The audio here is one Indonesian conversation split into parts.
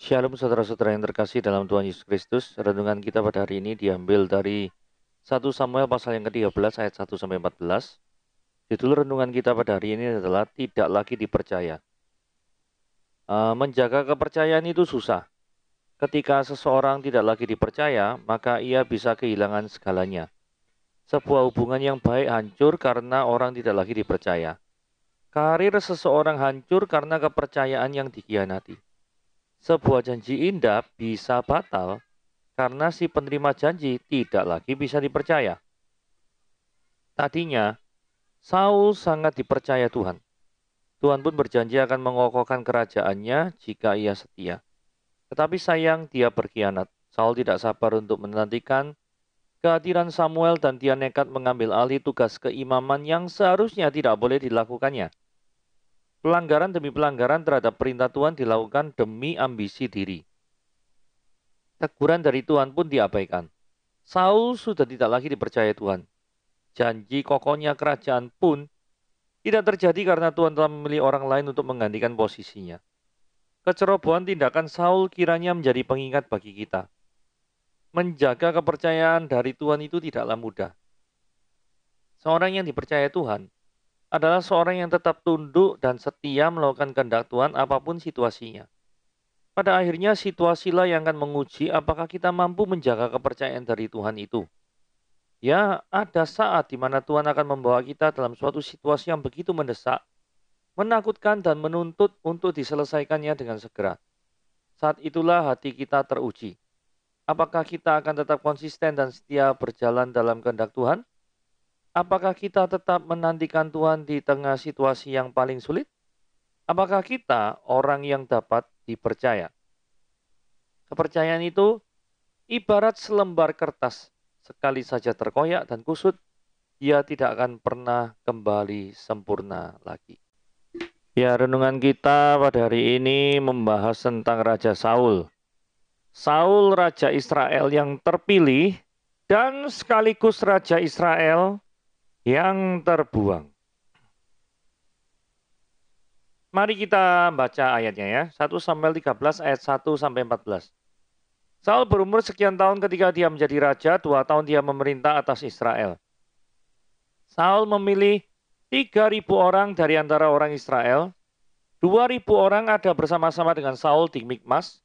Shalom saudara-saudara yang terkasih dalam Tuhan Yesus Kristus. Renungan kita pada hari ini diambil dari 1 Samuel pasal yang ke-13 ayat 1 sampai 14. Judul renungan kita pada hari ini adalah tidak lagi dipercaya. Menjaga kepercayaan itu susah. Ketika seseorang tidak lagi dipercaya, maka ia bisa kehilangan segalanya. Sebuah hubungan yang baik hancur karena orang tidak lagi dipercaya. Karir seseorang hancur karena kepercayaan yang dikhianati. Sebuah janji indah bisa batal karena si penerima janji tidak lagi bisa dipercaya. Tadinya, Saul sangat dipercaya Tuhan. Tuhan pun berjanji akan mengokohkan kerajaannya jika ia setia. Tetapi sayang dia berkhianat. Saul tidak sabar untuk menantikan kehadiran Samuel dan dia nekat mengambil alih tugas keimaman yang seharusnya tidak boleh dilakukannya. Pelanggaran demi pelanggaran terhadap perintah Tuhan dilakukan demi ambisi diri. Teguran dari Tuhan pun diabaikan. Saul sudah tidak lagi dipercaya Tuhan. Janji kokohnya kerajaan pun tidak terjadi karena Tuhan telah memilih orang lain untuk menggantikan posisinya. Kecerobohan tindakan Saul kiranya menjadi pengingat bagi kita. Menjaga kepercayaan dari Tuhan itu tidaklah mudah. Seorang yang dipercaya Tuhan adalah seorang yang tetap tunduk dan setia melakukan kehendak Tuhan apapun situasinya. Pada akhirnya situasilah yang akan menguji apakah kita mampu menjaga kepercayaan dari Tuhan itu. Ya, ada saat di mana Tuhan akan membawa kita dalam suatu situasi yang begitu mendesak, menakutkan dan menuntut untuk diselesaikannya dengan segera. Saat itulah hati kita teruji. Apakah kita akan tetap konsisten dan setia berjalan dalam kehendak Tuhan? Apakah kita tetap menantikan Tuhan di tengah situasi yang paling sulit? Apakah kita orang yang dapat dipercaya? Kepercayaan itu ibarat selembar kertas. Sekali saja terkoyak dan kusut, ia tidak akan pernah kembali sempurna lagi. Ya, renungan kita pada hari ini membahas tentang Raja Saul. Saul, Raja Israel yang terpilih, dan sekaligus Raja Israel yang terbuang. Mari kita baca ayatnya ya. 1 Samuel 13 ayat 1 sampai 14. Saul berumur sekian tahun ketika dia menjadi raja, 2 tahun dia memerintah atas Israel. Saul memilih 3.000 orang dari antara orang Israel. 2.000 orang ada bersama-sama dengan Saul di Mikmas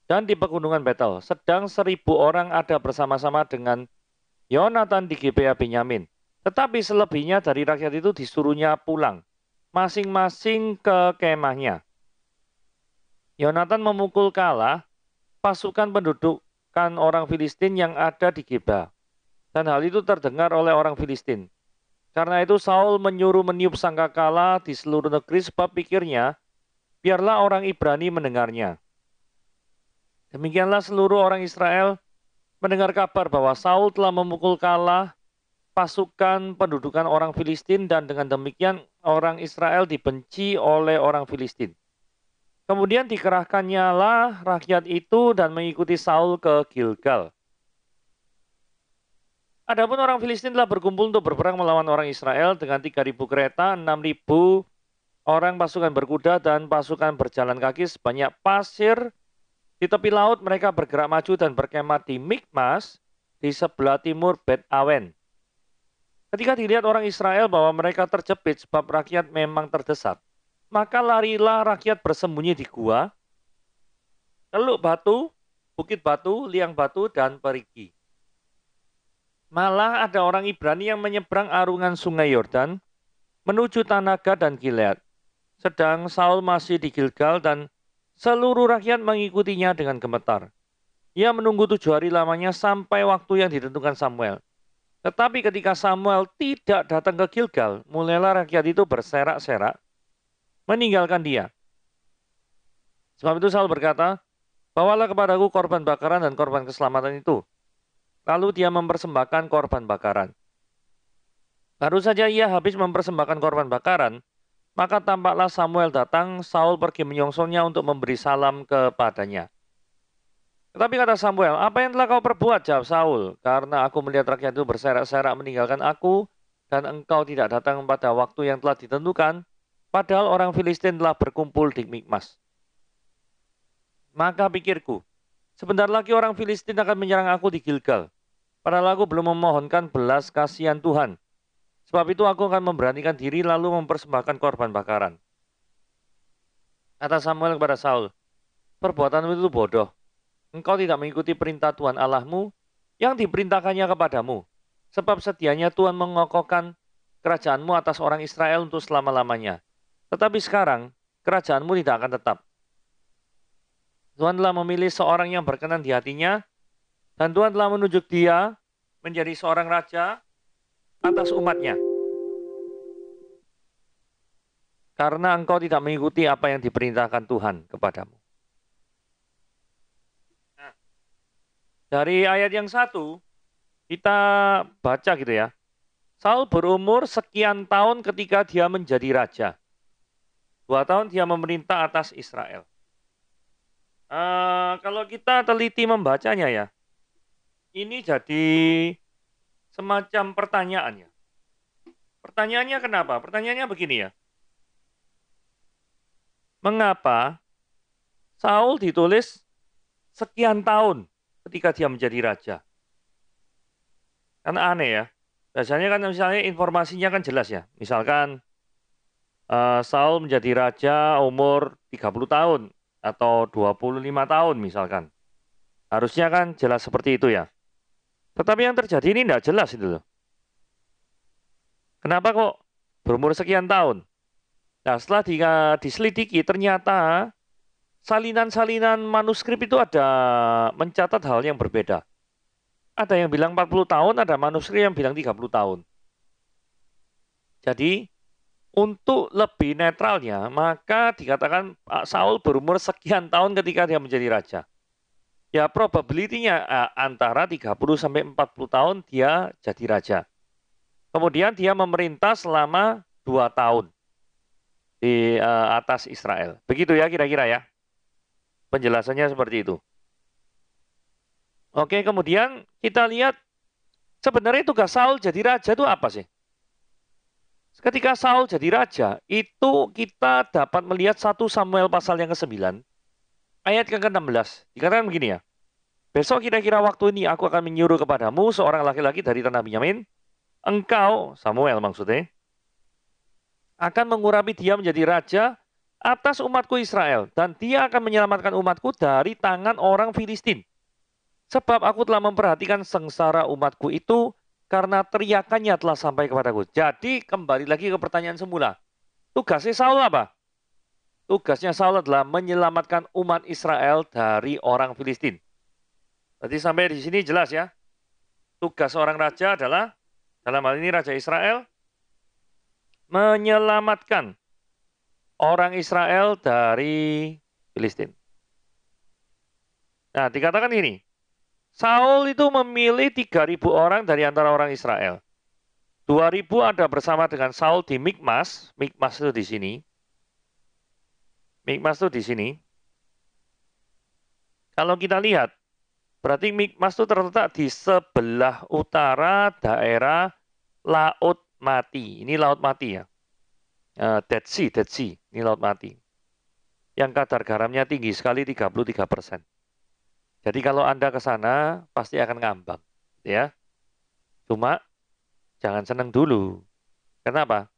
dan di pegunungan Betel. Sedang 1.000 orang ada bersama-sama dengan Yonatan di Gibea Benyamin. Tetapi selebihnya dari rakyat itu disuruhnya pulang, masing-masing ke kemahnya. Yonatan memukul kalah pasukan pendudukan orang Filistin yang ada di Geba. Dan hal itu terdengar oleh orang Filistin. Karena itu Saul menyuruh meniup sangkakala di seluruh negeri sebab pikirnya, biarlah orang Ibrani mendengarnya. Demikianlah seluruh orang Israel mendengar kabar bahwa Saul telah memukul kalah pasukan pendudukan orang Filistin dan dengan demikian orang Israel dibenci oleh orang Filistin. Kemudian dikerahkannya lah rakyat itu dan mengikuti Saul ke Gilgal. Adapun orang Filistin telah berkumpul untuk berperang melawan orang Israel dengan 3.000 kereta, 6.000 orang pasukan berkuda dan pasukan berjalan kaki sebanyak pasir di tepi laut. Mereka bergerak maju dan berkemah di Mikmas di sebelah timur Bet Awen. Ketika dilihat orang Israel bahwa mereka terjepit sebab rakyat memang terdesak, maka larilah rakyat bersembunyi di gua, teluk batu, bukit batu, liang batu, dan perigi. Malah ada orang Ibrani yang menyeberang arungan sungai Yordan menuju Tanah Gad dan Gilead. Sedang Saul masih di Gilgal dan seluruh rakyat mengikutinya dengan gemetar. Ia menunggu 7 hari lamanya sampai waktu yang ditentukan Samuel. Tetapi ketika Samuel tidak datang ke Gilgal, mulailah rakyat itu berserak-serak meninggalkan dia. Sebab itu Saul berkata, bawalah kepadaku korban bakaran dan korban keselamatan itu. Lalu dia mempersembahkan korban bakaran. Baru saja ia habis mempersembahkan korban bakaran, maka tampaklah Samuel datang, Saul pergi menyongsongnya untuk memberi salam kepadanya. Tetapi kata Samuel, apa yang telah kau perbuat, jawab Saul, karena aku melihat rakyat itu berserak-serak meninggalkan aku, dan engkau tidak datang pada waktu yang telah ditentukan, padahal orang Filistin telah berkumpul di Mikmas. Maka pikirku, sebentar lagi orang Filistin akan menyerang aku di Gilgal. Padahal aku belum memohonkan belas kasihan Tuhan. Sebab itu aku akan memberanikan diri lalu mempersembahkan korban bakaran. Kata Samuel kepada Saul, perbuatanmu itu bodoh. Engkau tidak mengikuti perintah Tuhan Allahmu yang diperintahkannya kepadamu. Sebab sedianya Tuhan mengokohkan kerajaanmu atas orang Israel untuk selama-lamanya. Tetapi sekarang, kerajaanmu tidak akan tetap. Tuhan telah memilih seorang yang berkenan di hatinya, dan Tuhan telah menunjuk dia menjadi seorang raja atas umatnya. Karena engkau tidak mengikuti apa yang diperintahkan Tuhan kepadamu. Nah, dari ayat yang 1, kita baca gitu ya. Saul berumur sekian tahun ketika dia menjadi raja. 2 tahun dia memerintah atas Israel. Kalau kita teliti membacanya ya, ini jadi semacam pertanyaan ya. Pertanyaannya kenapa? Pertanyaannya begini ya. Mengapa Saul ditulis sekian tahun ketika dia menjadi raja? Kan aneh ya. Biasanya kan misalnya informasinya kan jelas ya. Misalkan Saul menjadi raja umur 30 tahun atau 25 tahun misalkan. Harusnya kan jelas seperti itu ya. Tetapi yang terjadi ini tidak jelas itu loh. Kenapa kok berumur sekian tahun? Nah, setelah diselidiki ternyata salinan-salinan manuskrip itu ada mencatat hal yang berbeda. Ada yang bilang 40 tahun, ada manuskrip yang bilang 30 tahun. Jadi, untuk lebih netralnya, maka dikatakan Saul berumur sekian tahun ketika dia menjadi raja. Ya, probability-nya antara 30 sampai 40 tahun dia jadi raja. Kemudian dia memerintah selama 2 tahun di atas Israel. Begitu ya kira-kira ya. Penjelasannya seperti itu. Oke, kemudian kita lihat sebenarnya tugas Saul jadi raja itu apa sih? Ketika Saul jadi raja, itu kita dapat melihat 1 Samuel pasal yang ke-9, ayat yang ke-16. Dikatakan begini ya, besok kira-kira waktu ini aku akan menyuruh kepadamu seorang laki-laki dari tanah Benyamin, engkau, Samuel maksudnya, akan mengurapi dia menjadi raja atas umatku Israel, dan dia akan menyelamatkan umatku dari tangan orang Filistin. Sebab aku telah memperhatikan sengsara umatku itu, karena teriakannya telah sampai kepadaku. Jadi kembali lagi ke pertanyaan semula. Tugasnya Saul apa? Tugasnya Saul adalah menyelamatkan umat Israel dari orang Filistin. Berarti sampai di sini jelas ya. Tugas seorang raja adalah, dalam hal ini Raja Israel, menyelamatkan orang Israel dari Filistin. Nah, dikatakan ini, Saul itu memilih 3.000 orang dari antara orang Israel. 2.000 ada bersama dengan Saul di Mikmas. Mikmas itu di sini. Mikmas itu di sini. Kalau kita lihat, berarti Mikmas itu terletak di sebelah utara daerah Laut Mati. Ini Laut Mati ya. Dead Sea. Ini Laut Mati. Yang kadar garamnya tinggi sekali 33%. Jadi kalau Anda ke sana, pasti akan ngambang. Ya. Cuma, jangan senang dulu. Kenapa?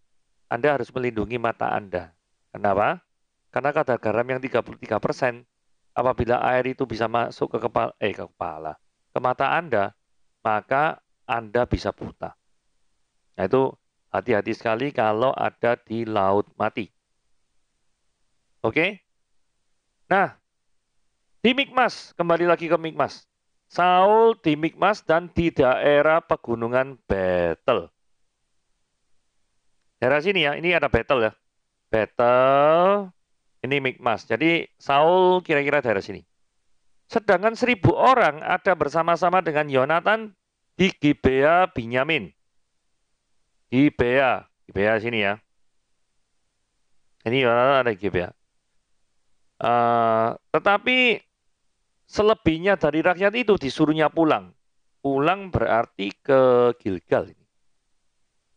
Anda harus melindungi mata Anda. Kenapa? Karena kadar garam yang 33%, apabila air itu bisa masuk ke kepala, ke mata Anda, maka Anda bisa buta. Nah itu hati-hati sekali kalau ada di Laut Mati. Oke? Nah, di Mikmas, kembali lagi ke Mikmas. Saul di Mikmas dan di daerah pegunungan Betel. Daerah sini ya, ini ada Betel ya. Betel, ini Mikmas. Jadi Saul kira-kira daerah sini. Sedangkan 1.000 orang ada bersama-sama dengan Yonatan di Gibea Binyamin. Gibea sini ya. Ini Yonatan ada di Gibea. Tetapi selebihnya dari rakyat itu disuruhnya pulang. Pulang berarti ke Gilgal.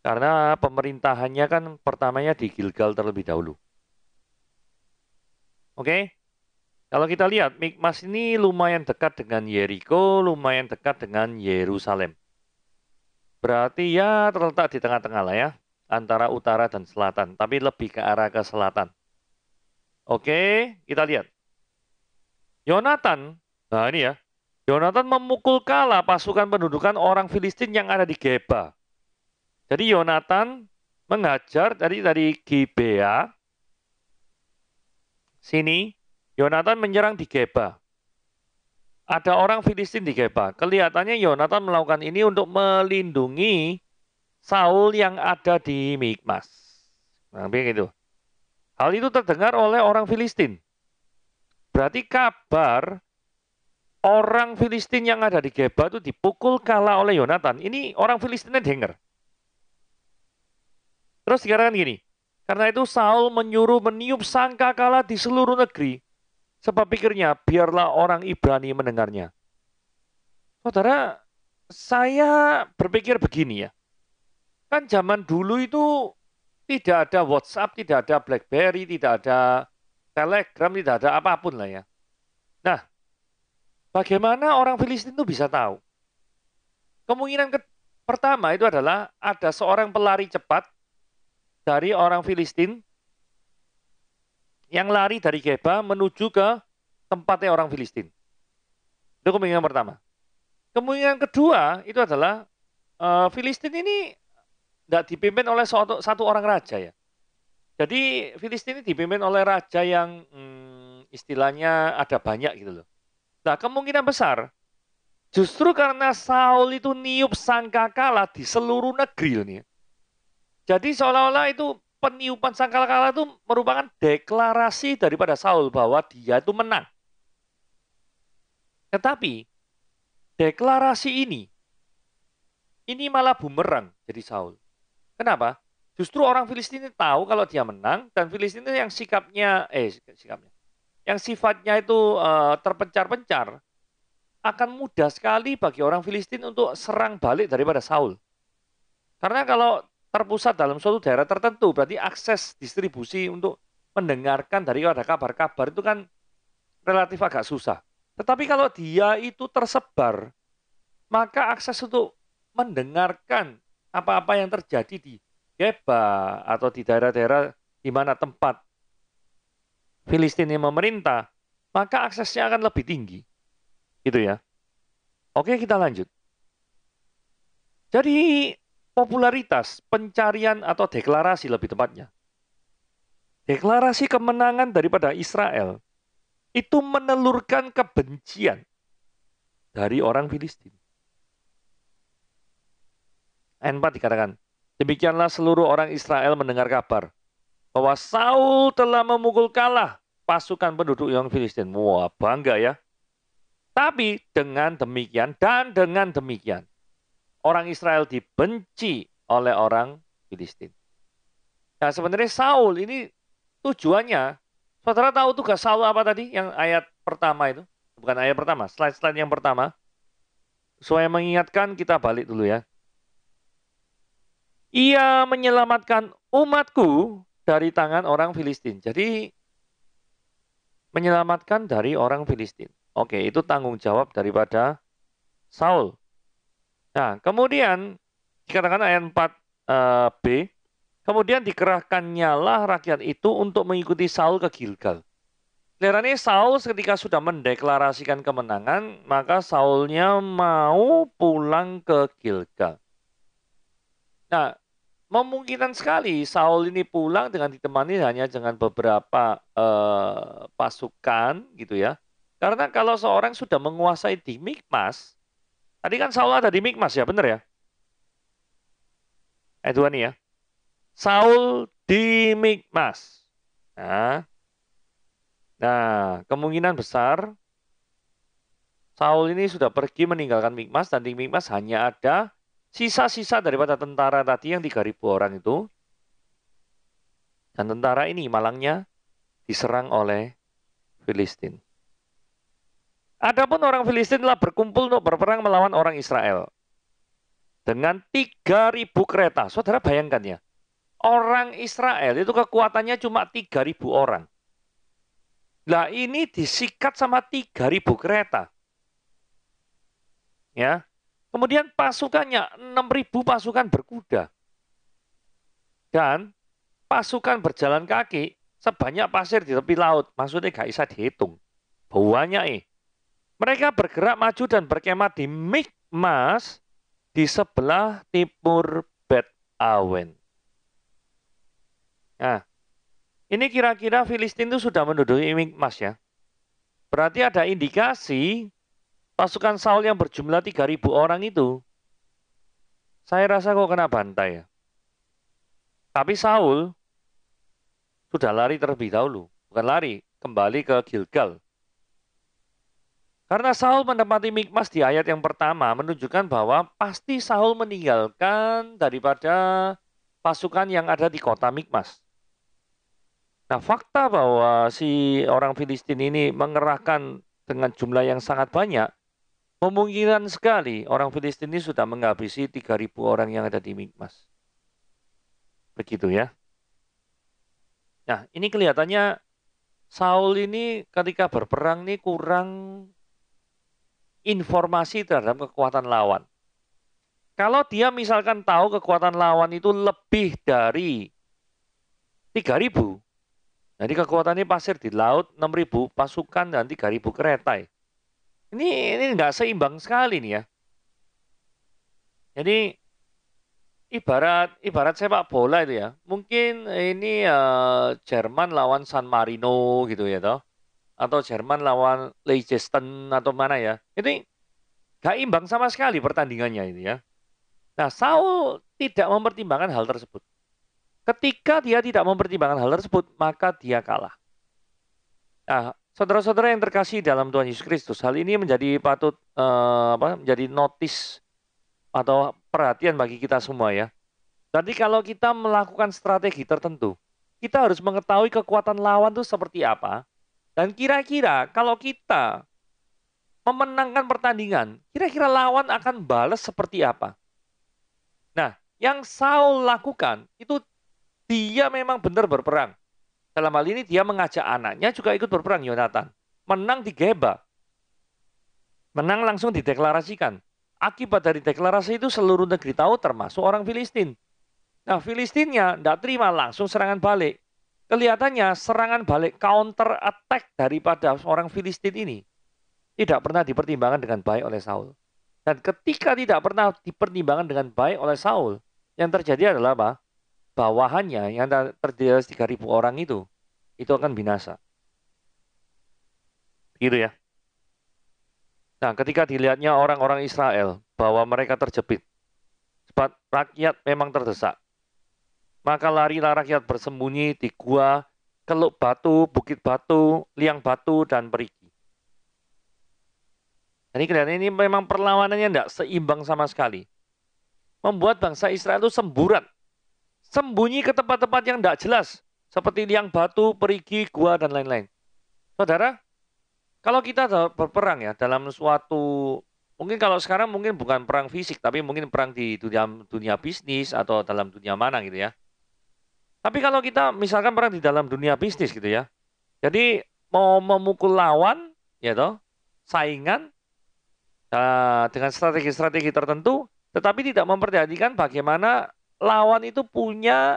Karena pemerintahannya kan pertamanya di Gilgal terlebih dahulu. Oke? Kalau kita lihat, Mikmas ini lumayan dekat dengan Yeriko, lumayan dekat dengan Yerusalem. Berarti ya terletak di tengah-tengah lah ya, antara utara dan selatan, tapi lebih ke arah ke selatan. Oke, kita lihat. Yonatan, nah ini ya, Yonatan memukul kalah pasukan pendudukan orang Filistin yang ada di Geba. Jadi Yonatan mengajar dari Gibea, sini, Yonatan menyerang di Geba. Ada orang Filistin di Geba. Kelihatannya Yonatan melakukan ini untuk melindungi Saul yang ada di Mikmas. Nah, begitu. Hal itu terdengar oleh orang Filistin. Berarti kabar orang Filistin yang ada di Geba itu dipukul kalah oleh Yonatan. Ini orang Filistinnya dengar. Terus dikatakan gini, karena itu Saul menyuruh meniup sangkakala di seluruh negeri. Sebab pikirnya, biarlah orang Ibrani mendengarnya. Saudara, saya berpikir begini ya. Kan zaman dulu itu tidak ada WhatsApp, tidak ada BlackBerry, tidak ada Telegram, tidak ada apapun lah ya. Nah, bagaimana orang Filistin itu bisa tahu? Kemungkinan pertama itu adalah ada seorang pelari cepat dari orang Filistin yang lari dari Geba menuju ke tempatnya orang Filistin. Itu kemungkinan pertama. Kemungkinan kedua itu adalah Filistin ini tidak dipimpin oleh satu orang raja ya. Jadi Filistin ini dipimpin oleh raja yang istilahnya ada banyak gitu loh. Nah kemungkinan besar justru karena Saul itu niup sangkakala di seluruh negeri loh nih. Jadi seolah-olah itu peniupan sangkakala itu merupakan deklarasi daripada Saul bahwa dia itu menang. Tetapi deklarasi ini malah bumerang jadi Saul. Kenapa? Justru orang Filistin ini tahu kalau dia menang dan Filistin itu yang yang sifatnya itu terpencar-pencar akan mudah sekali bagi orang Filistin untuk serang balik daripada Saul. Karena kalau terpusat dalam suatu daerah tertentu, berarti akses distribusi untuk mendengarkan dari ada kabar-kabar itu kan relatif agak susah. Tetapi kalau dia itu tersebar, maka akses untuk mendengarkan apa-apa yang terjadi di Geba atau di daerah-daerah di mana tempat Filistin yang memerintah, maka aksesnya akan lebih tinggi. Gitu ya. Oke, kita lanjut. Jadi popularitas, pencarian atau deklarasi lebih tepatnya. Deklarasi kemenangan daripada Israel itu menelurkan kebencian dari orang Filistin. Ayat 4 dikatakan, demikianlah seluruh orang Israel mendengar kabar bahwa Saul telah memukul kalah pasukan penduduk yang Filistin. Wah, bangga ya. Tapi dengan demikian dan dengan demikian, orang Israel dibenci oleh orang Filistin. Nah, sebenarnya Saul ini tujuannya, saudara tahu tugas Saul apa tadi? Yang ayat pertama itu. Bukan ayat pertama, slide-slide yang pertama. Supaya mengingatkan, kita balik dulu ya. Ia menyelamatkan umatku dari tangan orang Filistin. Jadi, menyelamatkan dari orang Filistin. Oke, itu tanggung jawab daripada Saul. Nah, kemudian dikatakan ayat 4b, kemudian dikerahkannya lah rakyat itu untuk mengikuti Saul ke Gilgal. Kelihatannya Saul ketika sudah mendeklarasikan kemenangan, maka Saulnya mau pulang ke Gilgal. Nah, memungkinkan sekali Saul ini pulang dengan ditemani hanya dengan beberapa pasukan gitu ya. Karena kalau seorang sudah menguasai di Mikmas, tadi kan Saul ada di Mikmas ya, benar ya? Ayat 2 nih ya. Saul di Mikmas. Nah, kemungkinan besar Saul ini sudah pergi meninggalkan Mikmas dan di Mikmas hanya ada sisa-sisa daripada tentara tadi yang 3.000 orang itu. Dan tentara ini malangnya diserang oleh Filistin. Adapun orang Filistin telah berkumpul untuk berperang melawan orang Israel. Dengan 3.000 kereta. Saudara bayangkan ya. Orang Israel itu kekuatannya cuma 3.000 orang. Lah ini disikat sama 3.000 kereta. Ya. Kemudian pasukannya 6.000 pasukan berkuda. Dan pasukan berjalan kaki sebanyak pasir di tepi laut. Maksudnya gak bisa dihitung. Banyak. Mereka bergerak maju dan berkemah di Mikmas di sebelah timur Bet Awen. Nah, ini kira-kira Filistin itu sudah menduduki Mikmas ya. Berarti ada indikasi pasukan Saul yang berjumlah 3.000 orang itu, saya rasa kok kena bantai ya. Tapi Saul sudah lari terlebih dahulu. Bukan lari, kembali ke Gilgal. Karena Saul menempati Mikmas di ayat yang pertama menunjukkan bahwa pasti Saul meninggalkan daripada pasukan yang ada di kota Mikmas. Nah, fakta bahwa si orang Filistin ini mengerahkan dengan jumlah yang sangat banyak, memungkinkan sekali orang Filistin ini sudah menghabisi 3.000 orang yang ada di Mikmas. Begitu ya. Nah, ini kelihatannya Saul ini ketika berperang ini kurang informasi terhadap kekuatan lawan. Kalau dia misalkan tahu kekuatan lawan itu lebih dari 3.000, jadi kekuatannya pasir di laut 6.000 pasukan dan 3.000 kereta. Ini nggak seimbang sekali nih ya. Jadi ibarat sepak bola itu ya. Mungkin ini Jerman lawan San Marino gitu ya toh. Atau Jerman lawan Leicester atau mana ya. Ini gak imbang sama sekali pertandingannya ini ya. Nah, Saul tidak mempertimbangkan hal tersebut. Ketika dia tidak mempertimbangkan hal tersebut, maka dia kalah. Nah, saudara-saudara yang terkasih dalam Tuhan Yesus Kristus, hal ini menjadi patut menjadi notis atau perhatian bagi kita semua ya. Jadi kalau kita melakukan strategi tertentu, kita harus mengetahui kekuatan lawan itu seperti apa. Dan kira-kira kalau kita memenangkan pertandingan, kira-kira lawan akan balas seperti apa? Nah, yang Saul lakukan itu dia memang benar berperang. Dalam hal ini dia mengajak anaknya juga ikut berperang, Yonatan. Menang di Geba. Menang langsung dideklarasikan. Akibat dari deklarasi itu seluruh negeri tahu termasuk orang Filistin. Nah, Filistinnya tidak terima langsung serangan balik. Kelihatannya serangan balik counter attack daripada orang Filistin ini tidak pernah dipertimbangkan dengan baik oleh Saul. Dan ketika tidak pernah dipertimbangkan dengan baik oleh Saul, yang terjadi adalah apa? Bawahannya yang terdiri dari 3.000 orang itu akan binasa. Gitu ya. Nah, ketika dilihatnya orang-orang Israel bahwa mereka terjepit, sebab rakyat memang terdesak, maka larilah rakyat bersembunyi di gua, keluk batu, bukit batu, liang batu, dan perigi. Jadi kelihatan ini memang perlawanannya tidak seimbang sama sekali. Membuat bangsa Israel itu semburat. Sembunyi ke tempat-tempat yang tidak jelas. Seperti liang batu, perigi, gua, dan lain-lain. Saudara, kalau kita berperang ya dalam suatu, mungkin kalau sekarang mungkin bukan perang fisik, tapi mungkin perang di dunia bisnis atau dalam dunia mana gitu ya. Tapi kalau kita misalkan perang di dalam dunia bisnis gitu ya. Jadi mau memukul lawan, ya toh, saingan, dengan strategi-strategi tertentu, tetapi tidak memperhatikan bagaimana lawan itu punya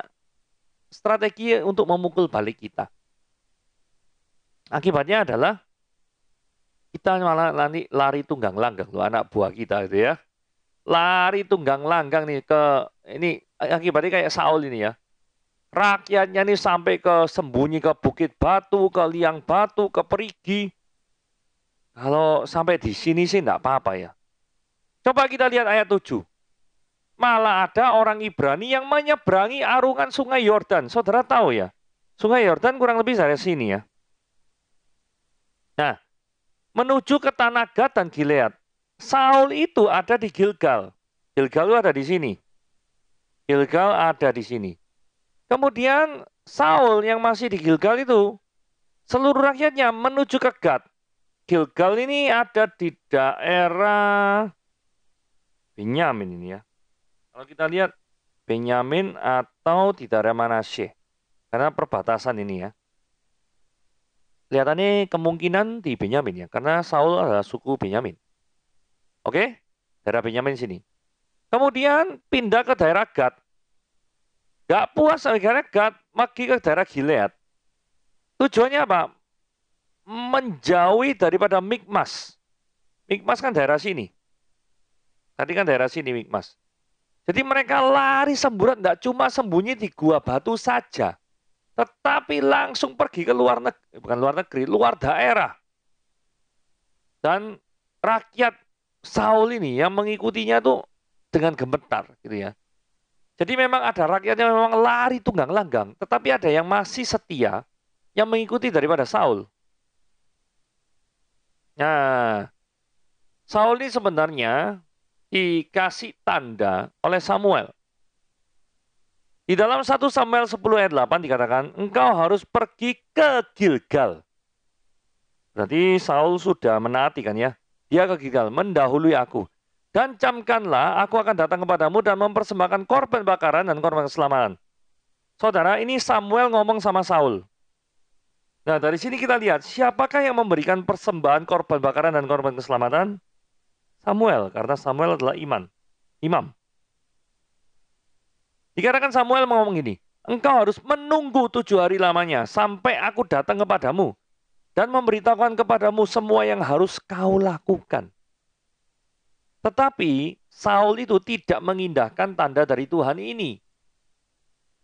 strategi untuk memukul balik kita. Akibatnya adalah kita malah nanti lari tunggang langgang loh, anak buah kita itu ya. Lari tunggang langgang nih ke ini akibatnya kayak Saul ini ya. Rakyatnya nih sampai ke sembunyi ke bukit batu, ke liang batu, ke perigi. Kalau sampai di sini sih enggak apa-apa ya. Coba kita lihat ayat 7. Malah ada orang Ibrani yang menyeberangi arungan sungai Yordan. Saudara tahu ya, sungai Yordan kurang lebih dari sini ya. Nah, menuju ke tanah Gad dan Gilead. Saul itu ada di Gilgal. Gilgal itu ada di sini. Gilgal ada di sini. Kemudian Saul yang masih di Gilgal itu, seluruh rakyatnya menuju ke Gad. Gilgal ini ada di daerah Benyamin ini ya. Kalau kita lihat Benyamin atau di daerah Manasye. Karena perbatasan ini ya. Kelihatannya kemungkinan di Benyamin ya, karena Saul adalah suku Benyamin. Oke, daerah Benyamin sini. Kemudian pindah ke daerah Gad. Gak puas sama daerah Gad, pergi ke daerah Gilead. Tujuannya apa? Menjauhi daripada Mikmas. Mikmas kan daerah sini. Tadi kan daerah sini Mikmas. Jadi mereka lari semburat, tidak cuma sembunyi di gua batu saja. Tetapi langsung pergi ke luar negeri, bukan luar negeri, luar daerah. Dan rakyat Saul ini yang mengikutinya tuh dengan gemetar gitu ya. Jadi memang ada rakyat yang memang lari tunggang langgang, tetapi ada yang masih setia yang mengikuti daripada Saul. Nah, Saul ini sebenarnya dikasih tanda oleh Samuel. Di dalam 1 Samuel 10 ayat 8 dikatakan, engkau harus pergi ke Gilgal. Berarti Saul sudah menaati kan ya. Dia ke Gilgal, mendahului aku. Dan camkanlah, aku akan datang kepadamu dan mempersembahkan korban bakaran dan korban keselamatan. Saudara, ini Samuel ngomong sama Saul. Nah, dari sini kita lihat, siapakah yang memberikan persembahan korban bakaran dan korban keselamatan? Samuel, karena Samuel adalah imam. Dikatakan Samuel ngomong gini, engkau harus menunggu 7 hari lamanya sampai aku datang kepadamu dan memberitahukan kepadamu semua yang harus kau lakukan. Tetapi Saul itu tidak mengindahkan tanda dari Tuhan ini.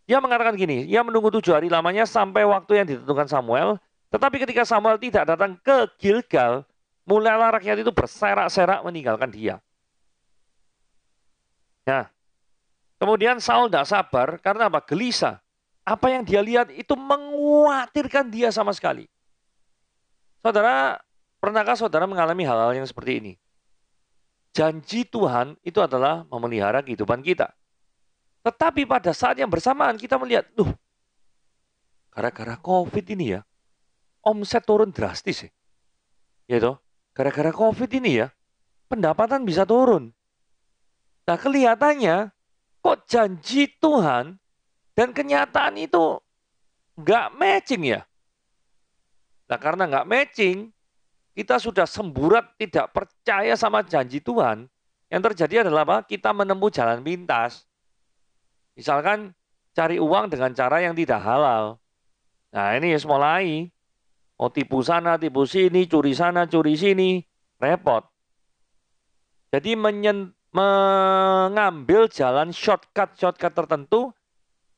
Dia mengatakan gini, ia menunggu 7 hari lamanya sampai waktu yang ditentukan Samuel. Tetapi ketika Samuel tidak datang ke Gilgal, mulailah rakyat itu berserak-serak meninggalkan dia. Nah, kemudian Saul tidak sabar karena apa? Gelisah. Apa yang dia lihat itu mengkhawatirkan dia sama sekali. Saudara, pernahkah saudara mengalami hal-hal yang seperti ini? Janji Tuhan itu adalah memelihara kehidupan kita. Tetapi pada saat yang bersamaan kita melihat, gara-gara COVID ini ya, omset turun drastis ya. Gitu. Gara-gara COVID ini ya, pendapatan bisa turun. Nah, kelihatannya kok janji Tuhan dan kenyataan itu nggak matching ya. Nah, karena nggak matching, kita sudah semburat tidak percaya sama janji Tuhan. Yang terjadi adalah apa? Kita menempuh jalan pintas. Misalkan cari uang dengan cara yang tidak halal. Nah, ini ya mulai. Mau tipu sana, tipu sini, curi sana, curi sini. Repot. Jadi mengambil jalan shortcut tertentu,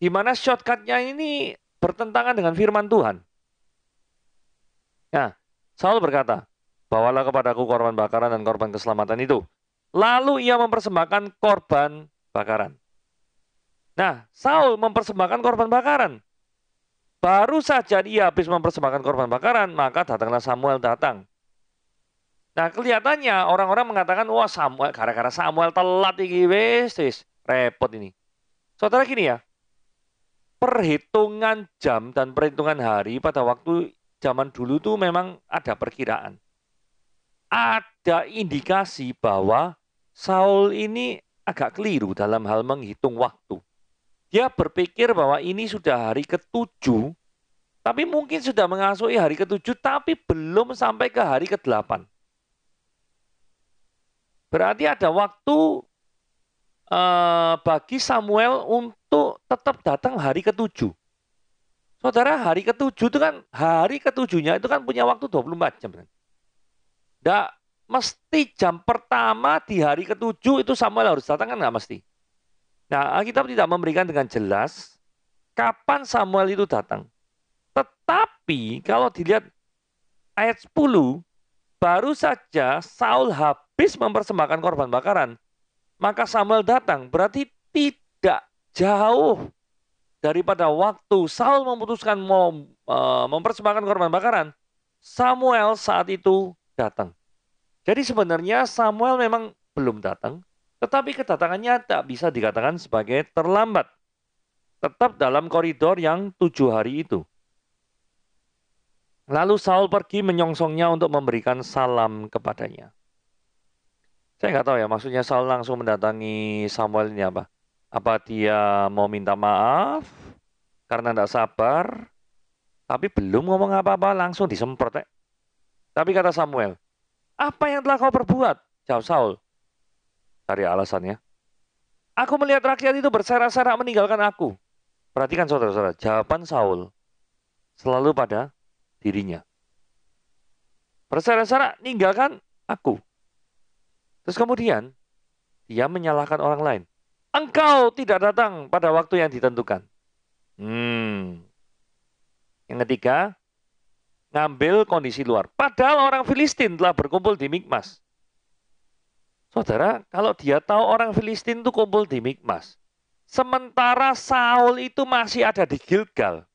di mana shortcutnya ini bertentangan dengan firman Tuhan. Nah, Saul berkata, bawalah kepadaku korban bakaran dan korban keselamatan itu. Lalu ia mempersembahkan korban bakaran. Nah, Saul mempersembahkan korban bakaran. Baru saja dia habis mempersembahkan korban bakaran, maka datanglah Samuel datang. Nah, kelihatannya orang-orang mengatakan, wah Samuel, gara-gara Samuel telat ini, wis, repot ini. Saudara gini ya, perhitungan jam dan perhitungan hari pada waktu zaman dulu tuh memang ada perkiraan. Ada indikasi bahwa Saul ini agak keliru dalam hal menghitung waktu. Dia berpikir bahwa ini sudah hari ke-7, tapi mungkin sudah mengasuhi hari ke-7, tapi belum sampai ke hari ke-8. Berarti ada waktu bagi Samuel untuk tetap datang hari ke-7. Saudara, hari ke-7 itu kan, hari ke-7-nya itu kan punya waktu 24 jam. Nggak mesti jam pertama di hari ke-7 itu Samuel harus datang, kan nggak mesti. Nah, Alkitab tidak memberikan dengan jelas kapan Samuel itu datang. Tetapi kalau dilihat ayat 10, baru saja Saul habis mempersembahkan korban bakaran, maka Samuel datang. Berarti tidak jauh daripada waktu Saul memutuskan mau mempersembahkan korban bakaran, Samuel saat itu datang. Jadi sebenarnya Samuel memang belum datang, tetapi kedatangannya tak bisa dikatakan sebagai terlambat. Tetap dalam koridor yang 7 hari itu. Lalu Saul pergi menyongsongnya untuk memberikan salam kepadanya. Saya nggak tahu ya, maksudnya Saul langsung mendatangi Samuel ini apa? Apa dia mau minta maaf karena tidak sabar? Tapi belum ngomong apa-apa langsung disemprot. Tapi kata Samuel, apa yang telah kau perbuat? Jawab Saul. Cari alasannya. Aku melihat rakyat itu berserak-serak meninggalkan aku. Perhatikan saudara-saudara, jawaban Saul selalu pada dirinya. Berserak-serak meninggalkan aku. Terus kemudian, dia menyalahkan orang lain. Engkau tidak datang pada waktu yang ditentukan. Yang ketiga, ngambil kondisi luar. Padahal orang Filistin telah berkumpul di Mikmas. Saudara, kalau dia tahu orang Filistin itu kumpul di Mikmas, sementara Saul itu masih ada di Gilgal.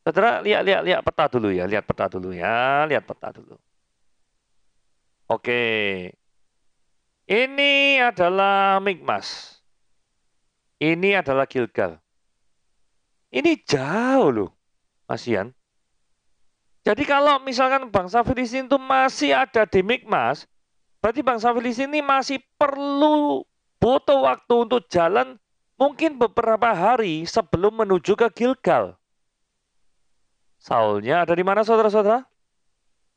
Saudara, lihat peta dulu ya, lihat peta dulu. Oke, ini adalah Mikmas. Ini adalah Gilgal. Ini jauh loh, Mas Ian. Jadi kalau misalkan bangsa Filistin itu masih ada di Mikmas, berarti bangsa Filistin ini masih perlu butuh waktu untuk jalan mungkin beberapa hari sebelum menuju ke Gilgal. Saulnya ada di mana saudara-saudara?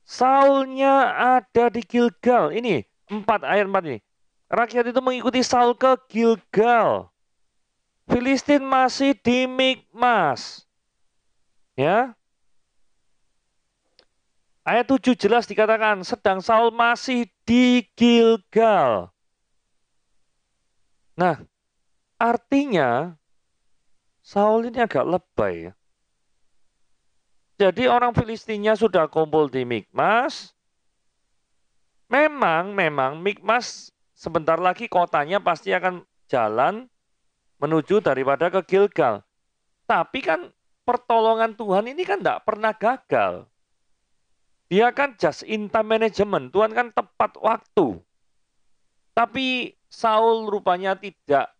Saulnya ada di Gilgal. Ini ayat 4 ini. Rakyat itu mengikuti Saul ke Gilgal. Filistin masih di Mikmas. Ya. Ayat 7 jelas dikatakan, sedang Saul masih di Gilgal. Nah, artinya Saul ini agak lebay ya. Jadi orang Filistinnya sudah kumpul di Mikmas. Memang Mikmas sebentar lagi kotanya pasti akan jalan menuju daripada ke Gilgal. Tapi kan pertolongan Tuhan ini kan tidak pernah gagal. Dia kan just in time management. Tuhan kan tepat waktu. Tapi Saul rupanya tidak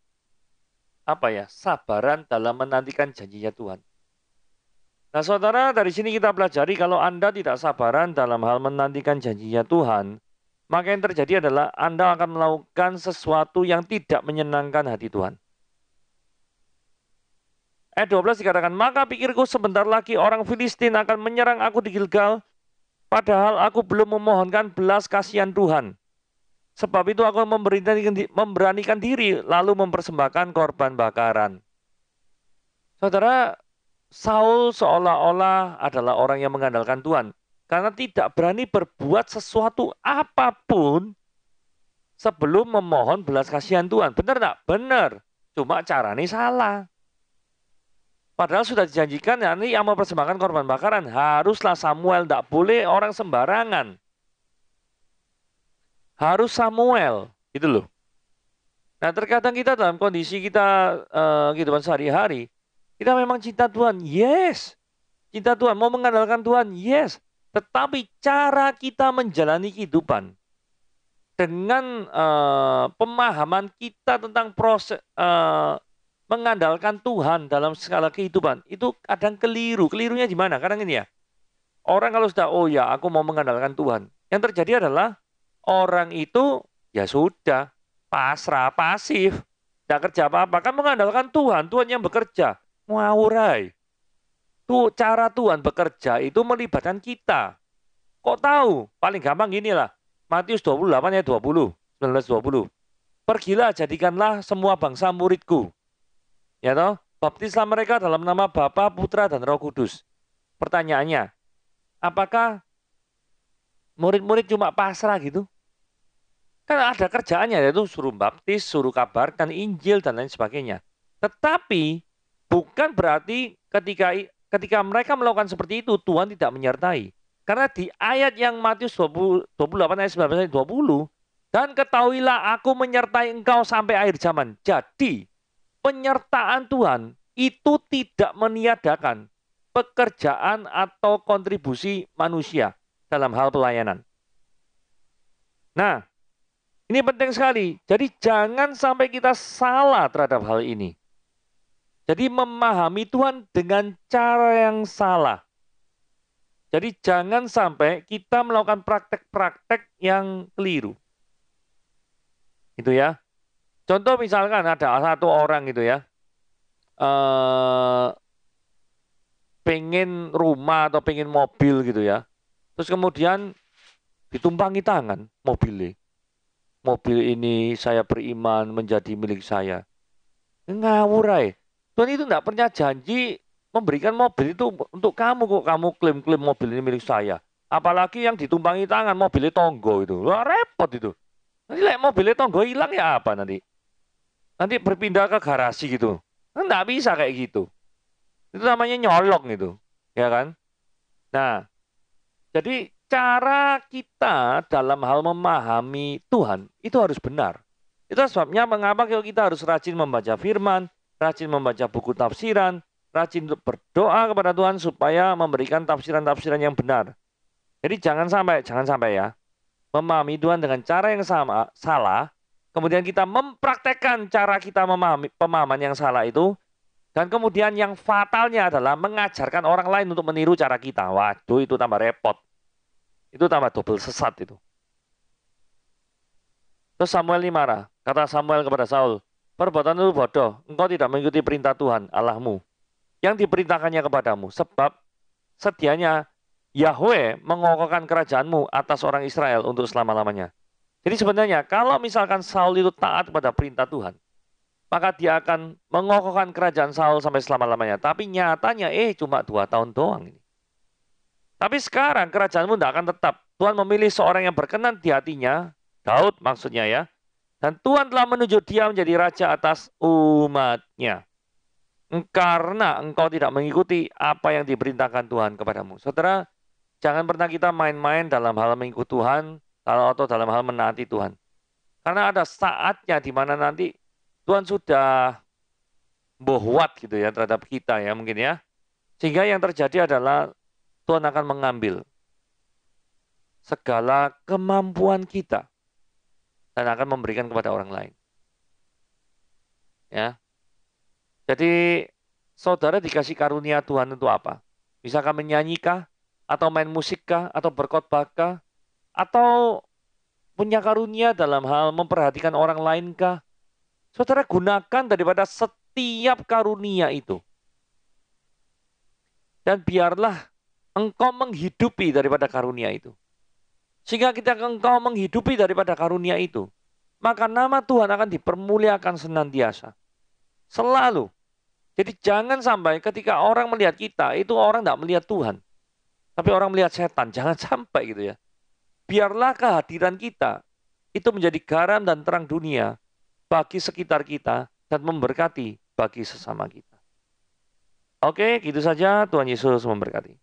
sabaran dalam menantikan janjinya Tuhan. Nah saudara, dari sini kita pelajari kalau Anda tidak sabaran dalam hal menantikan janjinya Tuhan, maka yang terjadi adalah Anda akan melakukan sesuatu yang tidak menyenangkan hati Tuhan. Ayat 12 dikatakan, maka pikirku sebentar lagi orang Filistin akan menyerang aku di Gilgal, padahal aku belum memohonkan belas kasihan Tuhan. Sebab itu aku memberanikan diri lalu mempersembahkan korban bakaran. Saudara, Saul seolah-olah adalah orang yang mengandalkan Tuhan. Karena tidak berani berbuat sesuatu apapun sebelum memohon belas kasihan Tuhan. Benar tak? Benar. Cuma caranya salah. Padahal sudah dijanjikan ya, ini yang mempersembahkan korban bakaran. Haruslah Samuel, tidak boleh orang sembarangan. Harus Samuel, gitu loh. Nah terkadang kita dalam kondisi kita kehidupan sehari-hari, kita memang cinta Tuhan, yes. Cinta Tuhan, mau mengandalkan Tuhan, yes. Tetapi cara kita menjalani kehidupan dengan pemahaman kita tentang proses mengandalkan Tuhan dalam skala kehidupan itu kadang keliru. Kelirunya di mana? Kadang ini ya. Orang kalau sudah, oh ya aku mau mengandalkan Tuhan. Yang terjadi adalah orang itu ya sudah pasrah, pasif, tidak kerja apa-apa. Kan mengandalkan Tuhan, Tuhan yang bekerja. Ngawurai. Tuh cara Tuhan bekerja itu melibatkan kita. Kok tahu? Paling gampang ginilah. Matius 28 ayat 20, 19-20. Pergilah jadikanlah semua bangsa muridku. Ya toh? Baptislah mereka dalam nama Bapa, Putra, dan Roh Kudus. Pertanyaannya, apakah murid-murid cuma pasrah gitu? Kan ada kerjaannya, yaitu suruh baptis, suruh kabarkan Injil, dan lain sebagainya. Tetapi bukan berarti ketika mereka melakukan seperti itu, Tuhan tidak menyertai. Karena di ayat yang Matius 28 ayat 19-20, dan ketahuilah aku menyertai engkau sampai akhir zaman. Jadi penyertaan Tuhan itu tidak meniadakan pekerjaan atau kontribusi manusia dalam hal pelayanan. Nah, ini penting sekali. Jadi jangan sampai kita salah terhadap hal ini. Jadi memahami Tuhan dengan cara yang salah. Jadi jangan sampai kita melakukan praktek-praktek yang keliru. Itu ya. Contoh misalkan ada satu orang gitu ya. pengen rumah atau pengen mobil gitu ya. Terus kemudian ditumpangi tangan mobilnya. Mobil ini saya beriman menjadi milik saya. Ngawur aja. Tuhan itu enggak pernah janji memberikan mobil itu untuk kamu kok. Kamu klaim-klaim mobil ini milik saya. Apalagi yang ditumpangi tangan mobilnya tonggo itu. Wah, repot itu. Nanti mobilnya tonggo hilang ya apa nanti? Nanti berpindah ke garasi gitu. Enggak bisa kayak gitu. Itu namanya nyolong itu. Ya kan? Nah, jadi cara kita dalam hal memahami Tuhan itu harus benar. Itu sebabnya mengapa kita harus rajin membaca firman, rajin membaca buku tafsiran, rajin untuk berdoa kepada Tuhan supaya memberikan tafsiran-tafsiran yang benar. Jadi jangan sampai ya, memahami Tuhan dengan cara yang salah, kemudian kita mempraktekkan cara kita memahami pemahaman yang salah itu, dan kemudian yang fatalnya adalah mengajarkan orang lain untuk meniru cara kita. Waduh, itu tambah repot. Itu tambah double sesat itu. Terus Samuel ini marah. Kata Samuel kepada Saul, perbuatan itu bodoh. Engkau tidak mengikuti perintah Tuhan, Allahmu, yang diperintahkannya kepadamu. Sebab sedianya Yahweh mengokohkan kerajaanmu atas orang Israel untuk selama-lamanya. Jadi sebenarnya kalau misalkan Saul itu taat pada perintah Tuhan, maka dia akan mengokohkan kerajaan Saul sampai selama-lamanya. Tapi nyatanya cuma 2 tahun doang ini. Tapi sekarang kerajaanmu tidak akan tetap. Tuhan memilih seorang yang berkenan di hatinya, Daud maksudnya ya. Dan Tuhan telah menunjuk dia menjadi raja atas umatnya. Karena engkau tidak mengikuti apa yang diperintahkan Tuhan kepadamu. Saudara, jangan pernah kita main-main dalam hal mengikuti Tuhan atau dalam hal menaati Tuhan. Karena ada saatnya di mana nanti Tuhan sudah bohwat gitu ya terhadap kita ya mungkin ya. Sehingga yang terjadi adalah Tuhan akan mengambil segala kemampuan kita dan akan memberikan kepada orang lain. Ya. Jadi saudara dikasih karunia Tuhan untuk apa? Misalkan menyanyikah? Atau main musikkah? Atau berkhotbahkah? Atau punya karunia dalam hal memperhatikan orang lainkah? Saudara gunakan daripada setiap karunia itu. Dan biarlah engkau menghidupi daripada karunia itu. Sehingga ketika engkau menghidupi daripada karunia itu, maka nama Tuhan akan dipermuliakan senantiasa. Selalu. Jadi jangan sampai ketika orang melihat kita, itu orang tidak melihat Tuhan. Tapi orang melihat setan. Jangan sampai gitu ya. Biarlah kehadiran kita itu menjadi garam dan terang dunia bagi sekitar kita dan memberkati bagi sesama kita. Oke, gitu saja. Tuhan Yesus memberkati.